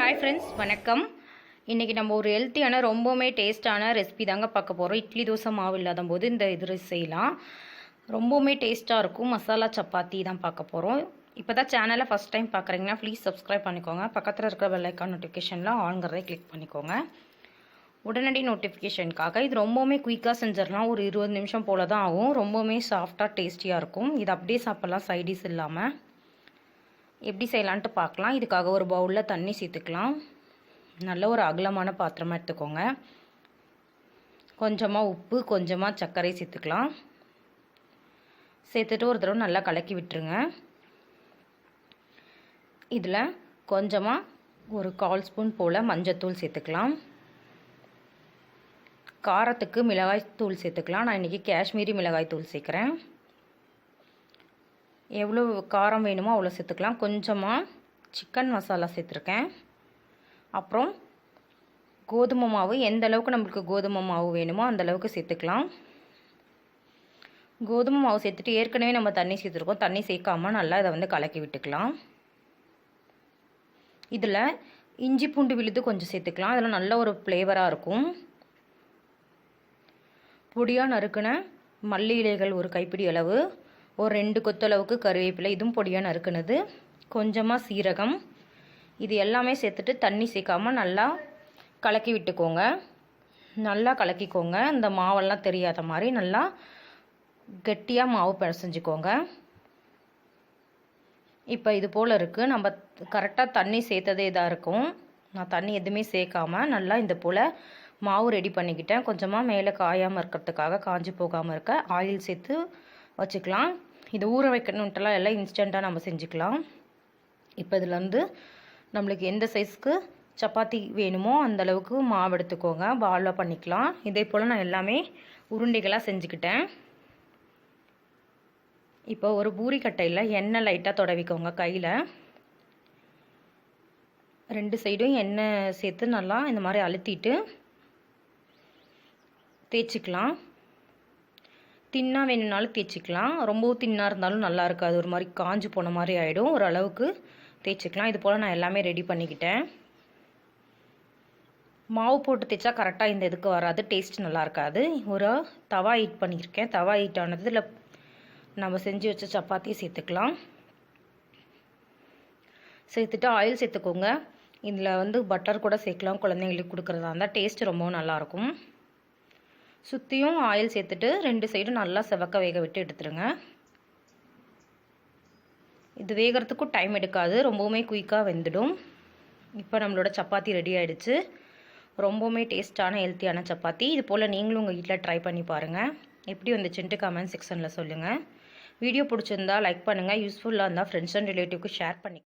Hi friends, வணக்கம். இன்றைக்கி நம்ம ஒரு ஹெல்த்தியான ரொம்பவுமே டேஸ்ட்டான ரெசிபி தாங்க பார்க்க போகிறோம். இட்லி தோசை மாவு இல்லாத போது இந்த இது செய்யலாம். ரொம்பவுமே டேஸ்ட்டாக இருக்கும். மசாலா சப்பாத்தி தான் பார்க்க போகிறோம். இப்போ தான் சேனலை ஃபஸ்ட் டைம் பார்க்குறீங்கன்னா ப்ளீஸ் சப்ஸ்கிரைப் பண்ணிக்கோங்க. பக்கத்தில் இருக்கிற பெல் ஐக்கான் நோட்டிஃபிகேஷனில் ஆன்கிறதை கிளிக் பண்ணிக்கோங்க. உடனடி நோட்டிஃபிகேஷனுக்காக. இது ரொம்பவுமே குயிக்காக செஞ்சிடலாம். ஒரு 20 நிமிஷம் போல் தான் ஆகும். ரொம்பவுமே சாஃப்டாக டேஸ்டியாக இருக்கும். இது அப்படியே சாப்பிட்லாம், சைடிஸ் இல்லாமல். எப்படி செய்யலான்ட்டு பார்க்கலாம். இதுக்காக ஒரு பவுலில் தண்ணி சேர்த்துக்கலாம். நல்ல ஒரு அகலமான பாத்திரமாக எடுத்துக்கோங்க. கொஞ்சமாக உப்பு, கொஞ்சமாக சர்க்கரை சேர்த்துக்கலாம். சேர்த்துட்டு ஒரு தடவை நல்லா கலக்கி விட்டுருங்க. இதில் கொஞ்சமாக ஒரு 1/4 ஸ்பூன் போல் மஞ்சத்தூள் சேர்த்துக்கலாம். காரத்துக்கு மிளகாய் தூள் சேர்த்துக்கலாம். நான் இன்றைக்கி காஷ்மீரி மிளகாய் தூள் சேர்க்குறேன். எவ்வளோ காரம் வேணுமோ அவ்வளோ சேர்த்துக்கலாம். கொஞ்சமாக சிக்கன் மசாலா சேர்த்துருக்கேன். அப்புறம் கோதுமை மாவு, எந்த அளவுக்கு நம்மளுக்கு கோதுமை மாவு வேணுமோ அந்தளவுக்கு சேர்த்துக்கலாம். கோதுமை மாவு சேர்த்துட்டு ஏற்கனவே நம்ம தண்ணி சேர்த்துருக்கோம். தண்ணி சேர்க்காமல் நல்லா இதை கலக்கி விட்டுக்கலாம். இதில் இஞ்சி பூண்டு விழுது கொஞ்சம் சேர்த்துக்கலாம். அதில் நல்ல ஒரு ஃப்ளேவராக இருக்கும். பொடியாக நறுக்கின மல்லி இலைகள் ஒரு கைப்பிடி அளவு, ஒரு 2 கொத்தளவுக்கு கருவேப்பிலை, இதுவும் பொடியாக நறுக்குனது, கொஞ்சமாக சீரகம், இது எல்லாமே சேர்த்துட்டு தண்ணி சேர்க்காமல் நல்லா கலக்கி விட்டுக்கோங்க. நல்லா கலக்கிக்கோங்க. இந்த மாவெல்லாம் தெரியாத மாதிரி நல்லா கெட்டியாக மாவு பிசைஞ்சுக்கோங்க. இப்போ இது போல் இருக்குது. நம்ம கரெக்டாக தண்ணி சேர்த்ததே இதாக இருக்கும். நான் தண்ணி எதுவுமே சேர்க்காமல் நல்லா இந்த போல் மாவு ரெடி பண்ணிக்கிட்டேன். கொஞ்சமாக மேலே காயாமல் இருக்கிறதுக்காக, காஞ்சி போகாமல் இருக்க ஆயில் சேர்த்து வச்சுக்கலாம். இது ஊற வைக்கணுன்ட்டுலாம் எல்லாம் இன்ஸ்டண்ட்டாக நம்ம செஞ்சுக்கலாம். இப்போ இதில் நம்மளுக்கு எந்த சைஸ்க்கு சப்பாத்தி வேணுமோ அந்தளவுக்கு மாவு எடுத்துக்கோங்க. பாலாக பண்ணிக்கலாம். இதே போல் நான் எல்லாமே உருண்டைகளாக செஞ்சுக்கிட்டேன். இப்போ ஒரு பூரி கட்டையில் எண்ணெய் லைட்டாக தடவிக்கோங்க. கையில் 2 சைடும் எண்ணெய் சேர்த்து நல்லா இந்த மாதிரி அழுத்திட்டு தேய்ச்சிக்கலாம். தின்னாக வேணும்னாலும் தேய்ச்சிக்கலாம். ரொம்பவும் தின்னாக இருந்தாலும் நல்லா இருக்காது, ஒரு மாதிரி காஞ்சி போன மாதிரி ஆகிடும். ஓரளவுக்கு தேய்ச்சிக்கலாம். இது போல் நான் எல்லாமே ரெடி பண்ணிக்கிட்டேன். மாவு போட்டு தேய்ச்சா கரெக்டாக இந்த இதுக்கு வராது, டேஸ்ட் நல்லா இருக்காது. ஒரு தவா ஹீட் பண்ணியிருக்கேன். தவா ஹீட் ஆனது இதில் நம்ம செஞ்சு வச்ச சப்பாத்தியை சேர்த்துக்கலாம். சேர்த்துட்டு ஆயில் சேர்த்துக்கோங்க. இதில் பட்டர் கூட சேர்க்கலாம். குழந்தைங்களுக்கு கொடுக்குறதா இருந்தால் டேஸ்ட் ரொம்பவும் நல்லாயிருக்கும். சுற்றியும் ஆயில் சேர்த்துட்டு 2 சைடும் நல்லா செவக்க வேக விட்டு எடுத்துருங்க. இது வேகிறதுக்கும் டைம் எடுக்காது, ரொம்பவுமே குயிக்காக வெந்துடும். இப்போ நம்மளோட சப்பாத்தி ரெடி ஆகிடுச்சு. ரொம்பவுமே டேஸ்ட்டான ஹெல்த்தியான சப்பாத்தி. இது போல் நீங்களும் உங்கள் வீட்டில் ட்ரை பண்ணி பாருங்கள். எப்படி வந்துச்சுன்ட்டு கமெண்ட் செக்ஷனில் சொல்லுங்கள். வீடியோ பிடிச்சிருந்தா லைக் பண்ணுங்கள். யூஸ்ஃபுல்லாக இருந்தால் ஃப்ரெண்ட்ஸ் அண்ட் ரிலேட்டிவ்க்கு ஷேர் பண்ணி